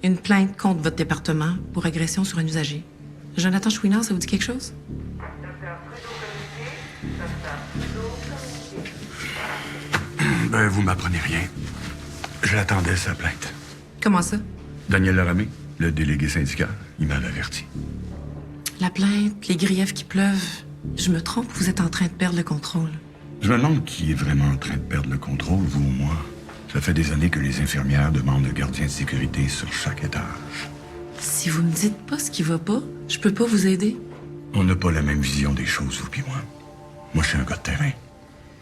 Une plainte contre votre département pour agression sur un usager. Jonathan Chouinard, ça vous dit quelque chose? Ben, vous m'apprenez rien. J'attendais sa plainte. Comment ça? Daniel Laramé, le délégué syndical, il m'avait averti. La plainte, les griefs qui pleuvent. Je me trompe, vous êtes en train de perdre le contrôle. Je me demande qui est vraiment en train de perdre le contrôle, vous ou moi. Ça fait des années que les infirmières demandent un gardien de sécurité sur chaque étage. Si vous me dites pas ce qui va pas, je peux pas vous aider. On n'a pas la même vision des choses, vous puis moi. Moi, je suis un gars de terrain.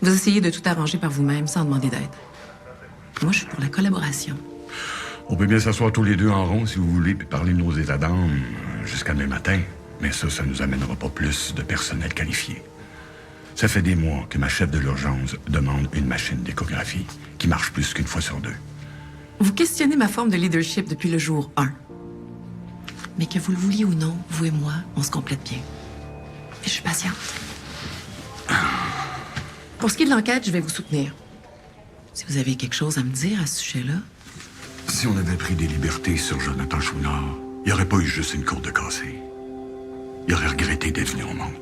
Vous essayez de tout arranger par vous-même sans demander d'aide. Moi, je suis pour la collaboration. On peut bien s'asseoir tous les deux en rond, si vous voulez, puis parler de nos états d'âme jusqu'à demain matin. Mais ça nous amènera pas plus de personnel qualifié. Ça fait des mois que ma chef de l'urgence demande une machine d'échographie qui marche plus qu'une fois sur deux. Vous questionnez ma forme de leadership depuis le jour 1. Mais que vous le vouliez ou non, vous et moi, on se complète bien. Et je suis patiente. Pour ce qui est de l'enquête, je vais vous soutenir. Si vous avez quelque chose à me dire à ce sujet-là. Si on avait pris des libertés sur Jonathan Chouinard, il n'y aurait pas eu juste une cour de cassée. Il aurait regretté d'être venu au monde.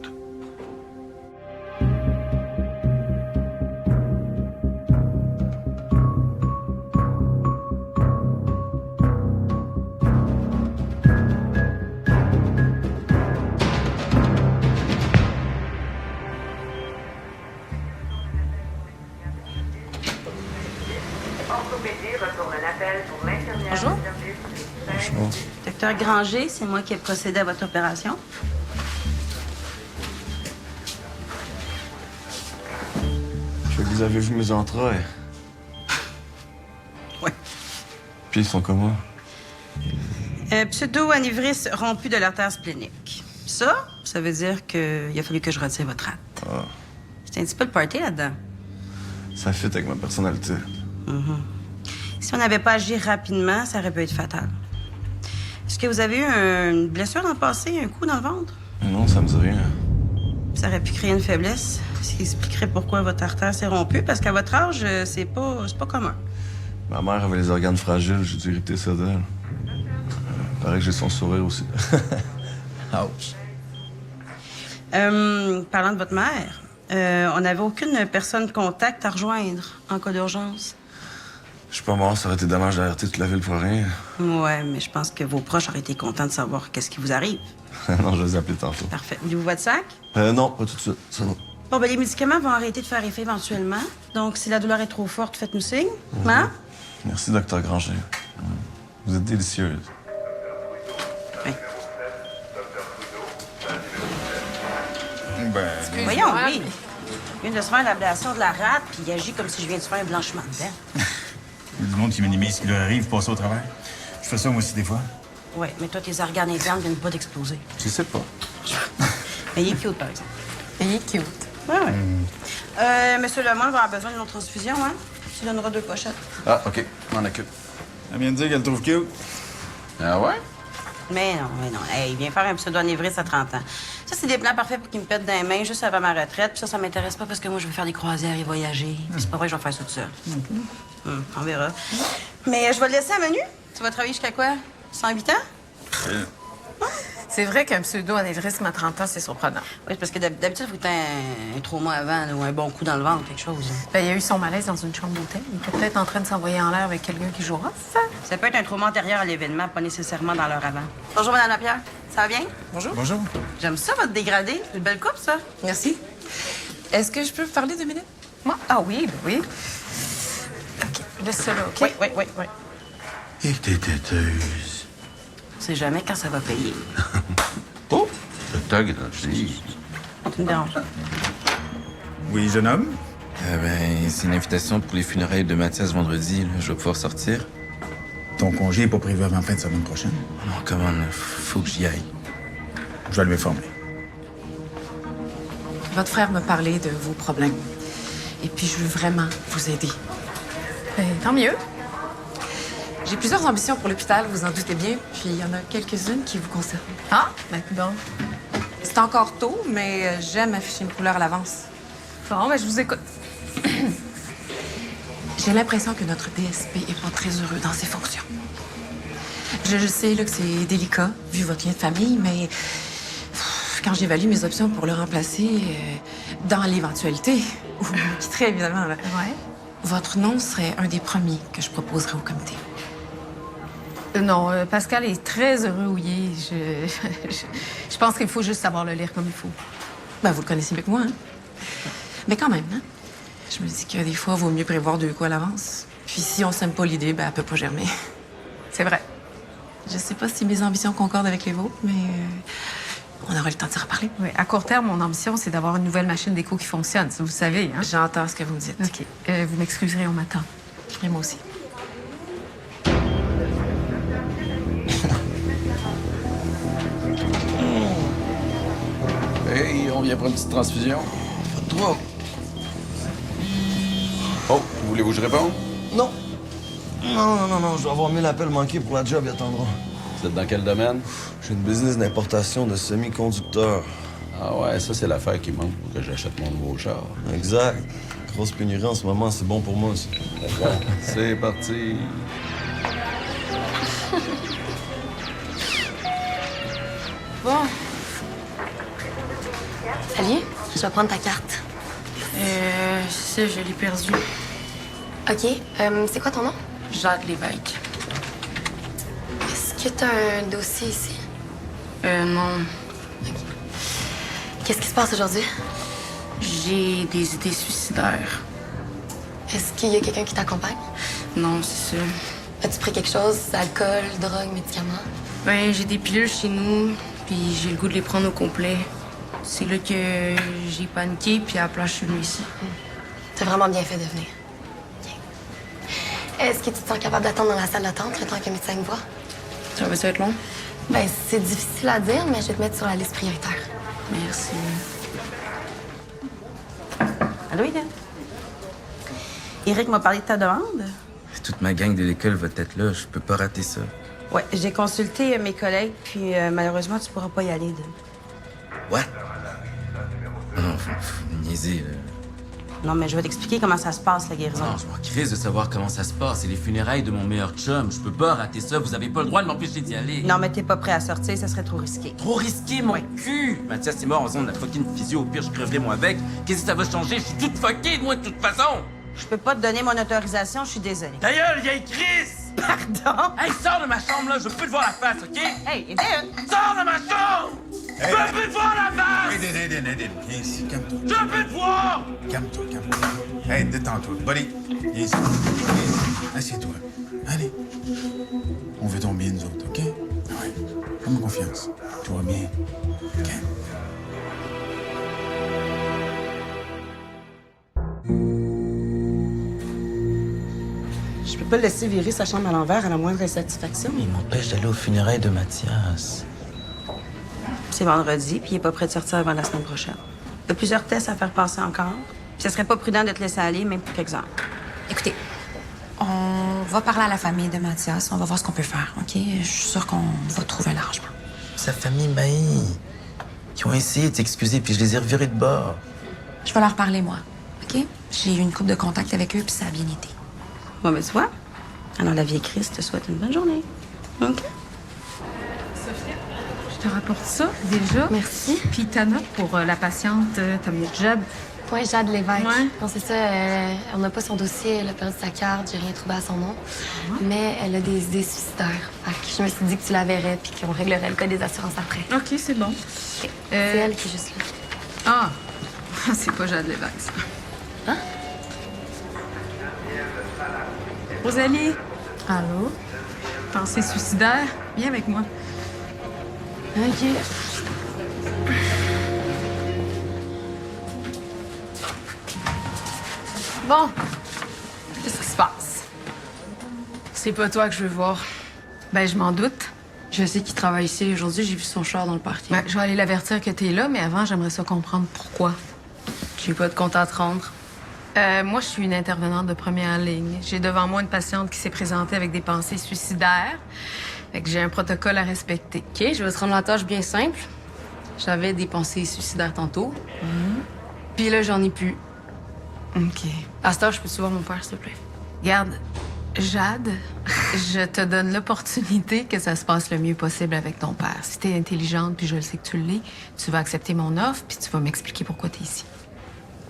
Bonjour. Bonjour. Docteur Granger, c'est moi qui ai procédé à votre opération. Je sais que vous avez vu mes entrailles. Ouais. Puis ils sont comment? Pseudo-anévrisme rompu de l'artère splénique. Ça veut dire qu'il a fallu que je retire votre rate. Ah, C'est un petit peu le party là-dedans. ça fit avec ma personnalité. Si on n'avait pas agi rapidement, ça aurait pu être fatal. Est-ce que vous avez eu une blessure dans le passé, un coup dans le ventre? Non, ça me dit rien. Ça aurait pu créer une faiblesse, ce qui expliquerait pourquoi votre artère s'est rompue, parce qu'à votre âge, c'est pas commun. Ma mère avait les organes fragiles, j'ai dû hériter ça d'elle. Paraît que j'ai son sourire aussi. Ouch. Parlant de votre mère, on n'avait aucune personne de contact à rejoindre en cas d'urgence. Je suis pas mort, ça aurait été dommage d'alerter toute la ville pour rien. Ouais, mais je pense que vos proches auraient été contents de savoir qu'est-ce qui vous arrive. Non, je vais les appeler tantôt. Parfait. Voulez-vous votre sac? Non, pas tout de suite. Ça va. Bon, ben les médicaments vont arrêter de faire effet éventuellement. Donc, si la douleur est trop forte, faites-nous signe. Hein? Merci, docteur Granger. Vous êtes délicieuse. Oui. Voyons, Voyons, oui. Je viens de se faire l'ablation de la rate, puis il agit comme si je viens de se faire un blanchiment de dents. Il y a du monde qui minimise ce qui leur arrive, passer au travers. Je fais ça moi aussi des fois. Ouais, mais toi, tes organes internes viennent pas d'exploser. Je sais pas. Mais il est cute, par exemple. Il est cute. Ouais, ouais. Monsieur Lemoine va avoir besoin d'une autre transfusion, hein? Tu donneras 2 pochettes. Ah, OK. M'en occupe. Elle vient de dire qu'elle le trouve cute. Ah ouais? Mais non. Hey, il vient faire un pseudo-anévrisme à 30 ans. Ça, c'est des plans parfaits pour qu'il me pète dans les mains juste avant ma retraite. Puis ça m'intéresse pas parce que moi, je veux faire des croisières et voyager. Puis c'est pas vrai que je vais faire ça tout seul. On verra. Mais je vais le laisser à Manu. Tu vas travailler jusqu'à quoi? 108 ans? C'est vrai qu'un pseudo-anévrisme à 30 ans, c'est surprenant. Oui, c'est parce que d'habitude, il faut que tu un trauma avant là, ou un bon coup dans le ventre, quelque chose. Ben, il y a eu son malaise dans une chambre d'hôtel. Il était peut-être en train de s'envoyer en l'air avec quelqu'un qui joue off. Ça peut être un trauma antérieur à l'événement, pas nécessairement dans l'heure avant. Bonjour, Mme Lapierre. Ça va bien? Bonjour. Bonjour. J'aime ça, votre dégradé. C'est une belle coupe, ça. Merci. Est-ce que je peux vous parler 2 minutes? Moi? Ah oui, ben oui. OK. Laisse ça là, OK? Oui. Et t'es têteuse. On sait jamais quand ça va payer. Oh! Docteur Granger. Tu me déranges. Oui, jeune homme? C'est une invitation pour les funérailles de Mathias vendredi. Là. Je vais pouvoir sortir. Ton congé est pas prévu avant fin de semaine prochaine. Non, comment, là? Faut que j'y aille. Je vais le m'informer. Votre frère me parlait de vos problèmes. Et puis, je veux vraiment vous aider. Ben, tant mieux. J'ai plusieurs ambitions pour l'hôpital, vous en doutez bien. Puis, il y en a quelques-unes qui vous concernent. Ah, ben, bon. C'est encore tôt, mais j'aime afficher une couleur à l'avance. Bon, ben, je vous écoute. J'ai l'impression que notre DSP est pas très heureux dans ses fonctions. Je sais là, que c'est délicat, vu votre lien de famille, mais quand j'évalue mes options pour le remplacer, dans l'éventualité, où vous me quitterez évidemment, là, Ouais. votre nom serait un des premiers que je proposerais au comité. Non, Pascal est très heureux où il est. Je pense qu'il faut juste savoir le lire comme il faut. Ben, vous le connaissez mieux que moi, hein? Mais quand même, hein? Je me dis que des fois, il vaut mieux prévoir 2 coups à l'avance. Puis si on s'aime pas l'idée, ben, elle peut pas germer. C'est vrai. Je sais pas si mes ambitions concordent avec les vôtres, mais on aura le temps de s'en reparler. Oui, à court terme, mon ambition, c'est d'avoir une nouvelle machine d'écho qui fonctionne, ça, vous savez, hein? J'entends ce que vous me dites. OK. Vous m'excuserez, on m'attend. Et moi aussi. Hey, on vient pour une petite transfusion. Pas de trouble. Oh, voulez-vous que je réponde? Non. Non, je dois avoir 1000 appels manqués pour la job, ils attendront. Vous êtes dans quel domaine? J'ai une business d'importation de semi-conducteurs. Ah ouais, ça, c'est l'affaire qui manque pour que j'achète mon nouveau char. Exact. Grosse pénurie en ce moment, c'est bon pour moi aussi. C'est parti. Bon. Salut, je vais prendre ta carte. Ça, je l'ai perdu. OK. C'est quoi ton nom? Jade Lévesque. Est-ce que tu as un dossier ici? Non. Qu'est-ce qui se passe aujourd'hui? J'ai des idées suicidaires. Est-ce qu'il y a quelqu'un qui t'accompagne? Non, c'est ça. As-tu pris quelque chose? Alcool, drogue, médicaments? Ben, j'ai des pilules chez nous, puis j'ai le goût de les prendre au complet. C'est là que j'ai paniqué, puis à la place, je suis venue ici. T'as vraiment bien fait de venir. OK. Est-ce que tu te sens capable d'attendre dans la salle d'attente le temps que le médecin me voit? Ça va être long? Ben, c'est difficile à dire, mais je vais te mettre sur la liste prioritaire. Merci. Allô, Eden? Eric m'a parlé de ta demande. Toute ma gang de l'école va être là. Je peux pas rater ça. Ouais, j'ai consulté mes collègues, puis malheureusement, tu pourras pas y aller, Eden. What? Non, faut niaiser, là. Non, mais je vais t'expliquer comment ça se passe, la guérison. Non, je m'en crisse de savoir comment ça se passe. C'est les funérailles de mon meilleur chum. Je peux pas rater ça. Vous avez pas le droit de m'empêcher d'y aller. Non, mais t'es pas prêt à sortir, ça serait trop risqué. Trop risqué, mon cul! Mathias est mort en faisant de la fucking physio. Au pire, je creverai moi avec. Qu'est-ce que ça va changer? Je suis toute fuckée, moi, de toute façon! Je peux pas te donner mon autorisation, je suis désolée. Ta gueule, vieille Chris! Pardon? Hey, sors de ma chambre, là! Je veux plus te voir la face, OK? Hey, Eden! Sors de ma chambre! Je veux plus te voir la face! Eden, viens ici, calme-toi. Je veux plus te voir! Calme-toi. Hey, détends-toi. Buddy, viens ici. Viens ici. Assieds-toi. Allez. On veut ton bien, nous autres, OK? Ouais. Fais-moi confiance. Tout va bien. OK? Je peux pas le laisser virer sa chambre à l'envers à la moindre insatisfaction. Il m'empêche d'aller aux funérailles de Mathias. C'est vendredi, puis il est pas prêt de sortir avant la semaine prochaine. Il y a plusieurs tests à faire passer encore. Puis ce serait pas prudent de te laisser aller, même pour quelques heures. Écoutez, on va parler à la famille de Mathias. On va voir ce qu'on peut faire, OK? Je suis sûre qu'on va trouver un arrangement. Sa famille m'haït. Ils ont essayé de s'excuser, puis je les ai revirés de bord. Je vais leur parler, moi, OK? J'ai eu une couple de contacts avec eux, puis ça a bien été. Bon, ben, tu vois. Alors, la vieille Christ te souhaite une bonne journée. OK? Je te rapporte ça, déjà. Merci. Puis ta note pour la patiente, t'as mis le job. Ouais, Jade Lévesque. Ouais. Non, c'est ça. On n'a pas son dossier, elle a perdu sa carte, j'ai rien trouvé à son nom. Mais elle a des idées suicidaires. Fait que je me suis dit que tu la verrais puis qu'on réglerait le cas des assurances après. OK, c'est bon. C'est elle qui est juste là. Ah! C'est pas Jade Lévesque, ça. Hein? Rosalie, Allô? pensée suicidaire, viens avec moi. OK. Bon, qu'est-ce qui se passe? C'est pas toi que je veux voir. Ben, je m'en doute. Je sais qu'il travaille ici. Aujourd'hui, j'ai vu son char dans le parking. Ben, je vais aller l'avertir que t'es là, mais avant, j'aimerais ça comprendre pourquoi. J'ai pas de compte à te rendre. Moi, je suis une intervenante de première ligne. J'ai devant moi une patiente qui s'est présentée avec des pensées suicidaires. Fait que j'ai un protocole à respecter. OK, je vais te rendre la tâche bien simple. J'avais des pensées suicidaires tantôt. Puis là, j'en ai plus. OK. À cette heure, je peux-tu voir mon père, s'il te plaît? Regarde, Jade, je te donne l'opportunité que ça se passe le mieux possible avec ton père. Si t'es intelligente, puis je le sais que tu l'es, tu vas accepter mon offre, puis tu vas m'expliquer pourquoi t'es ici.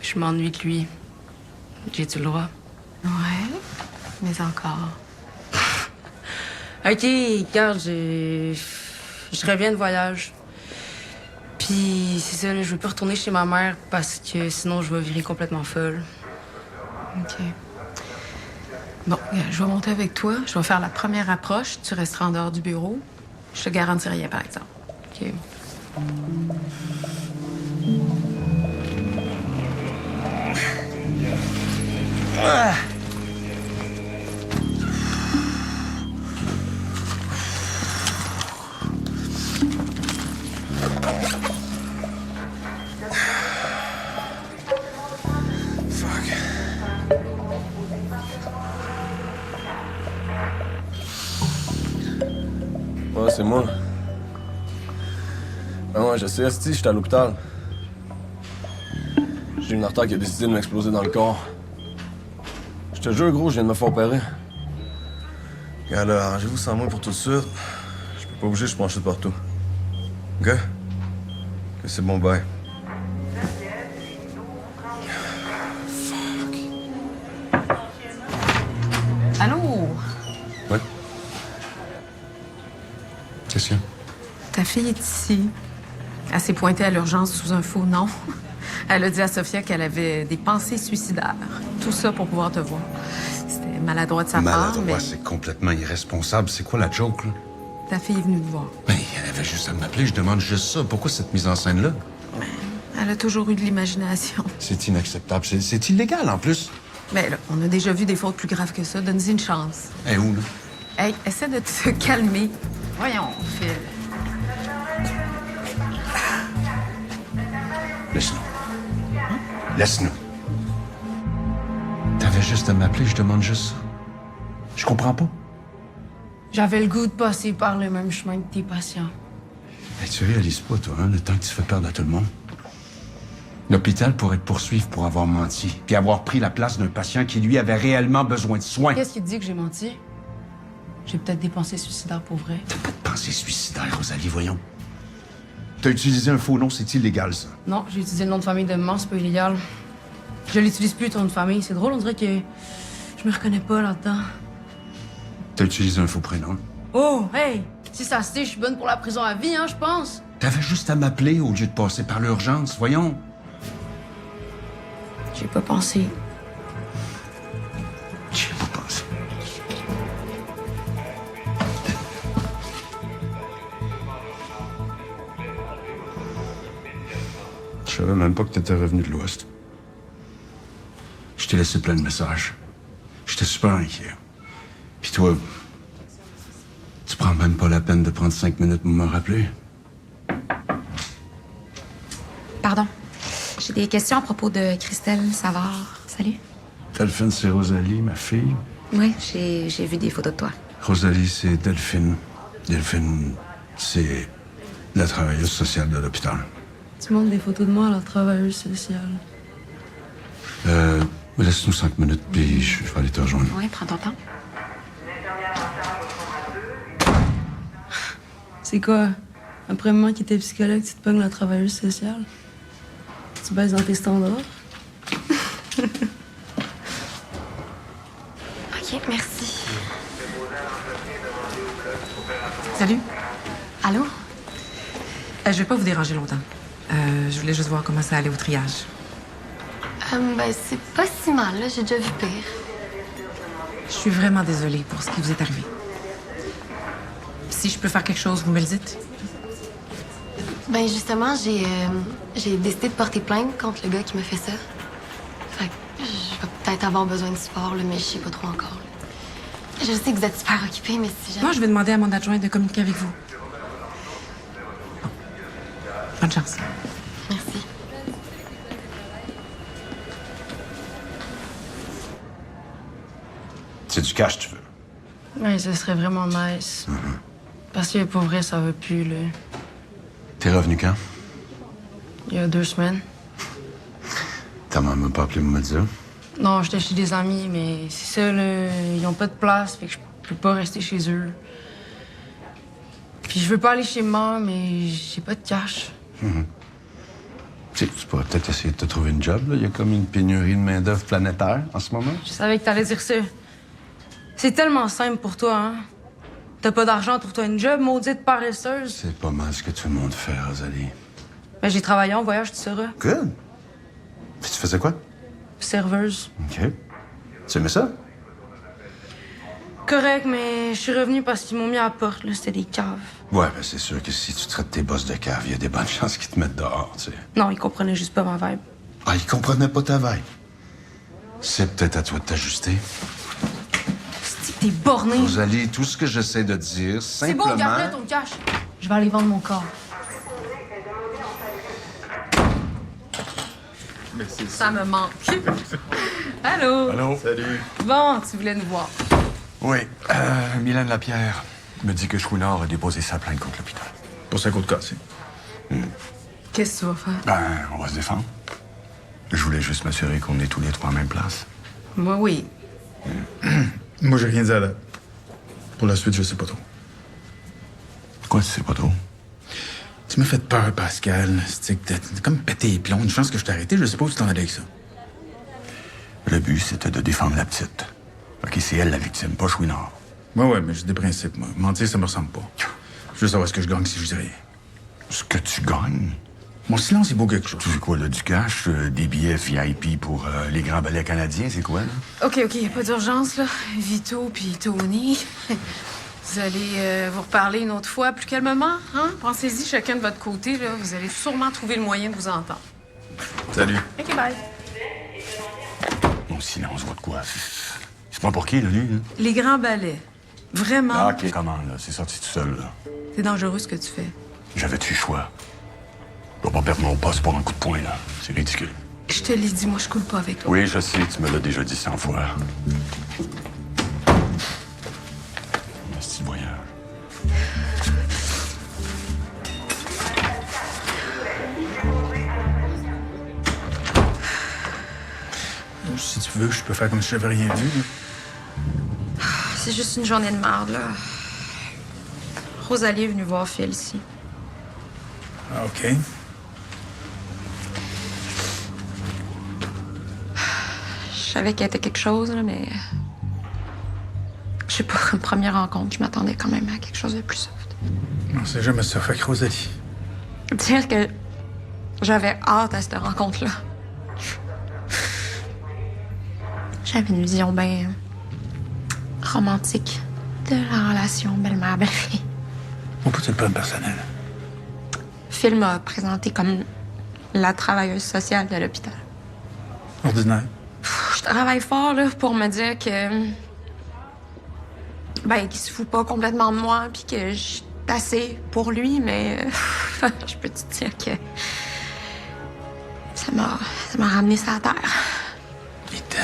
Je m'ennuie de lui. J'ai-tu le droit? Ouais, mais encore. OK, regarde, je reviens de voyage. Puis c'est ça, là, je veux plus retourner chez ma mère parce que sinon je vais virer complètement folle. OK. Bon, je vais monter avec toi. Je vais faire la première approche. Tu resteras en dehors du bureau. Je te garantis rien, par exemple. OK. Ah! Ouais, c'est moi. Ben ouais, je sais, esti, j'étais à l'hôpital. J'ai une artère qui a décidé de m'exploser dans le corps. Je te jure, gros, je viens de me faire opérer. Regarde, là, arrangez-vous sans moi pour tout de suite. Je peux pas bouger, je suis penché de partout. OK? OK, c'est bon, bye. Allô? Ouais. Qu'est-ce qu'il y a? Ta fille est ici. Elle s'est pointée à l'urgence sous un faux nom. Elle a dit à Sophia qu'elle avait des pensées suicidaires. Tout ça pour pouvoir te voir. C'était maladroit de sa part, mais... Maladroit, c'est complètement irresponsable. C'est quoi la joke, là? Ta fille est venue te voir. Mais elle avait juste à m'appeler, je demande juste ça. Pourquoi cette mise en scène-là? Elle a toujours eu de l'imagination. C'est inacceptable. C'est illégal, en plus. Mais là, on a déjà vu des fautes plus graves que ça. Donne-y une chance. Et où, là? Hey, essaie de te calmer. Voyons, Phil. Laisse-nous. Laisse-nous. T'avais juste à m'appeler, je demande juste ça. Je comprends pas. J'avais le goût de passer par le même chemin que tes patients. Hey, tu réalises pas, toi, hein, le temps que tu fais perdre à tout le monde? L'hôpital pourrait te poursuivre pour avoir menti, puis avoir pris la place d'un patient qui, lui, avait réellement besoin de soins. Qu'est-ce qui te dit que j'ai menti? J'ai peut-être des pensées suicidaires pour vrai. T'as pas de pensée suicidaire, Rosalie, voyons. T'as utilisé un faux nom, c'est illégal, ça. Non, j'ai utilisé le nom de famille de maman, c'est pas illégal. Je l'utilise plus, ton nom de famille. C'est drôle, on dirait que je me reconnais pas là-dedans. T'as utilisé un faux prénom. Oh, hey! Si ça se sait, je suis bonne pour la prison à vie, hein, je pense. T'avais juste à m'appeler au lieu de passer par l'urgence, voyons. J'ai pas pensé. J'y ai pas pensé. Je savais même pas que t'étais revenu de l'Ouest. Je t'ai laissé plein de messages. J'étais super inquiet. Puis toi, tu prends même pas la peine de prendre 5 minutes pour me rappeler? Pardon. J'ai des questions à propos de Christelle Savard. Salut. Delphine, c'est Rosalie, ma fille. Oui, j'ai vu des photos de toi. Rosalie, c'est Delphine. Delphine, c'est la travailleuse sociale de l'hôpital. Tu montres des photos de moi à la travailleuse sociale. Laisse-nous 5 minutes, puis je vais aller te rejoindre. Oui, prends ton temps. C'est quoi? Après maman qui était psychologue, tu te pognes la travailleuse sociale? Tu baisses dans tes standards? OK, merci. Salut. Allô? Je vais pas vous déranger longtemps. Je voulais juste voir comment ça allait au triage. Ben, c'est pas si mal, là. J'ai déjà vu pire. Je suis vraiment désolée pour ce qui vous est arrivé. Si je peux faire quelque chose, vous me le dites. Ben, justement, j'ai décidé de porter plainte contre le gars qui m'a fait ça. Fait que je vais peut-être avoir besoin de support, là, mais je sais pas trop encore. Je sais que vous êtes super occupés, mais si jamais... Moi, je vais demander à mon adjoint de communiquer avec vous. Bon. Bonne chance. Merci. C'est du cash, tu veux? Ouais, ça serait vraiment nice. Parce que pour vrai, ça va plus, là. T'es revenu quand? Il y a 2 semaines. Ta maman m'a pas appelé pour me le dire. Non, j'étais chez des amis, mais c'est ça, là. Ils ont pas de place, fait que je peux pas rester chez eux. Puis je veux pas aller chez maman, mais j'ai pas de cash. Tu sais, tu pourrais peut-être essayer de te trouver une job, là. Il y a comme une pénurie de main-d'œuvre planétaire en ce moment. Je savais que t'allais dire ça. C'est tellement simple pour toi, hein? T'as pas d'argent, trouve-toi une job, maudite paresseuse. C'est pas mal ce que tout le monde fait, Rosalie. Ben, j'ai travaillé en voyage, tu sauras. Good. Puis tu faisais quoi? Serveuse. OK. Tu aimais ça? Correct, mais je suis revenue parce qu'ils m'ont mis à la porte, là. C'était des caves. Ouais, ben c'est sûr que si tu traites tes boss de cave, il y a des bonnes chances qu'ils te mettent dehors, tu sais. Non, ils comprenaient juste pas ma vibe. Ah, ils comprenaient pas ta vibe. C'est peut-être à toi de t'ajuster. T'es borné. Rosalie, tout ce que j'essaie de dire, C'est simplement... bon, garde-le ton cash. Je vais aller vendre mon corps. Ça me manque. Allô? Allô? Salut. Bon, tu voulais nous voir. Oui, Mylène Lapierre me dit que Chouinard a déposé sa plainte contre l'hôpital. Pour sa côte cassée. Qu'est-ce que tu vas faire? Ben, on va se défendre. Je voulais juste m'assurer qu'on est tous les trois en même place. Moi, oui. Moi, j'ai rien dit à la... Pour la suite, je sais pas trop. Quoi, tu sais pas trop? Tu m'as fait peur, Pascal. C'est que t'as comme pété les plombs. Une chance que je t'ai arrêté. Je sais pas où tu t'en allais avec ça. Le but, c'était de défendre la petite. OK, c'est elle la victime, pas Chouinard. Ouais, mais j'ai des principes, moi. Mentir, ça me ressemble pas. Je veux savoir ce que je gagne si je dis rien. Ce que tu gagnes? Mon silence, il vaut quelque chose. Tu veux quoi, là, du cash? Des billets VIP pour les grands ballets canadiens, c'est quoi, là? OK, y a pas d'urgence, là. Vito puis Tony. Vous allez vous reparler une autre fois plus calmement, hein? Pensez-y chacun de votre côté, là. Vous allez sûrement trouver le moyen de vous entendre. Salut. OK, bye. Mon silence vaut de quoi? C'est pas pour qui, là, lui? Hein? Les grands ballets. Vraiment. Ah, OK. Comment, là? C'est sorti tout seul, là. C'est dangereux ce que tu fais. J'avais-tu le choix? Je vais pas perdre mon poste pour un coup de poing, là. C'est ridicule. Je te l'ai dit, moi, je coule pas avec toi. Oui, je sais, tu me l'as déjà dit 100 fois. Petit voyage. Si tu veux, je peux faire comme si j'avais rien vu. Là. C'est juste une journée de merde, là. Rosalie est venue voir Phil ici. Ah, OK. Je savais qu'il y était quelque chose, là, mais... Je sais pas, comme première rencontre, je m'attendais quand même à quelque chose de plus soft. Non, c'est jamais ça. Fait que Rosalie. Dire que j'avais hâte à cette rencontre-là. J'avais une vision bien romantique de la relation belle-mère-belle-fille. Pourquoi tu le prends personnel? Phil m'a présenté comme la travailleuse sociale de l'hôpital. Ordinaire. Je travaille fort là, pour me dire que. Ben, qu'il se fout pas complètement de moi, puis que je suis assez pour lui, mais. Je peux te dire que. Ça m'a ramené sur la terre. Il t'aime.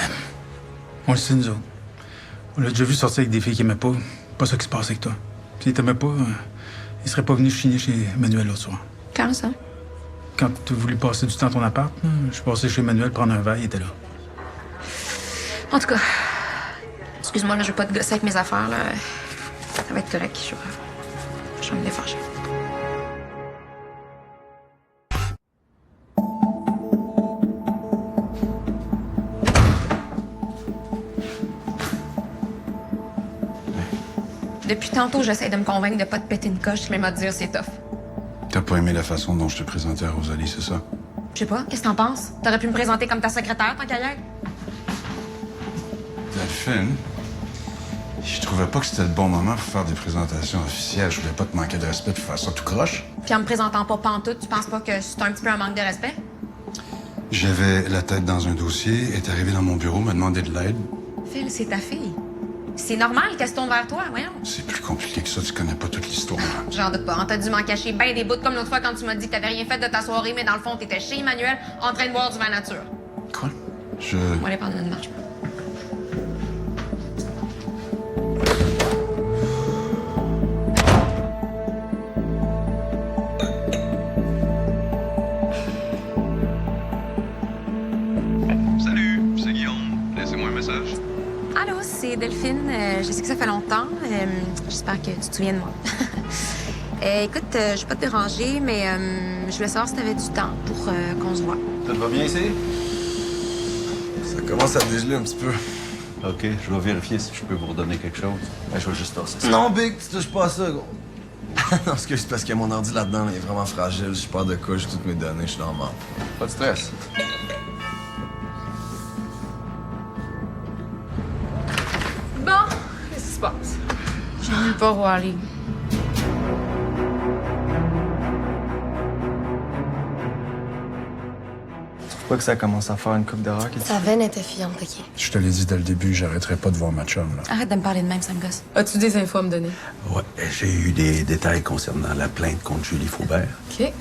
On le sait, nous autres. On l'a déjà vu sortir avec des filles qu'il aimait pas. Pas ça qui se passe avec toi. S'il t'aimait pas, il serait pas venu chiner chez Emmanuel l'autre soir. Quand ça? Quand tu as voulu passer du temps à ton appart, je suis passé chez Emmanuel prendre un verre, il était là. En tout cas, excuse-moi, là, je vais pas te gosser avec mes affaires, là. Ça va être correct, je vais me défâcher. Depuis tantôt, j'essaie de me convaincre de pas te péter une coche, mais m'a dire c'est tough. T'as pas aimé la façon dont je te présentais à Rosalie, c'est ça? Je sais pas, qu'est-ce que t'en penses? T'aurais pu me présenter comme ta secrétaire, tant qu'à y être. Delphine, je trouvais pas que c'était le bon moment pour faire des présentations officielles. Je voulais pas te manquer de respect pour faire ça tout croche. Puis en me présentant pas pantoute, tu penses pas que c'est un petit peu un manque de respect? J'avais la tête dans un dossier, elle est arrivée dans mon bureau, m'a demandé de l'aide. Phil, c'est ta fille. C'est normal qu'elle se tourne vers toi, voyons. C'est plus compliqué que ça, tu connais pas toute l'histoire. J'en doute pas. On t'a dû m'en cacher bien des bouts comme l'autre fois quand tu m'as dit que t'avais rien fait de ta soirée, mais dans le fond, t'étais chez Emmanuel en train de boire du vin nature. Quoi? On va aller prendre une marche. Salut, c'est Guillaume. Delphine. Je sais que ça fait longtemps. J'espère que tu te souviens de moi. Écoute, je vais pas te déranger, mais je voulais savoir si tu avais du temps pour qu'on se voit. Tout va bien ici? Ça commence à dégeler un petit peu. OK, je vais vérifier si je peux vous redonner quelque chose. Je vais juste tasser ça. Non, Big, tu touches pas à ça, gros. Non, c'est parce que mon ordi là-dedans il est vraiment fragile. Je perds de quoi, j'ai toutes mes données, je suis dans le mort. Pas de stress. Bon, qu'est-ce qui se passe? J'ai nulle part où aller. Tu trouves pas que ça commence à faire une coupe d'erreur? Sa veine était fiante, OK? Je te l'ai dit dès le début, j'arrêterai pas de voir ma chum, là. Arrête de me parler de même, ça me gosse. As-tu des infos à me donner? Ouais, j'ai eu des détails concernant la plainte contre Julie Faubert. OK.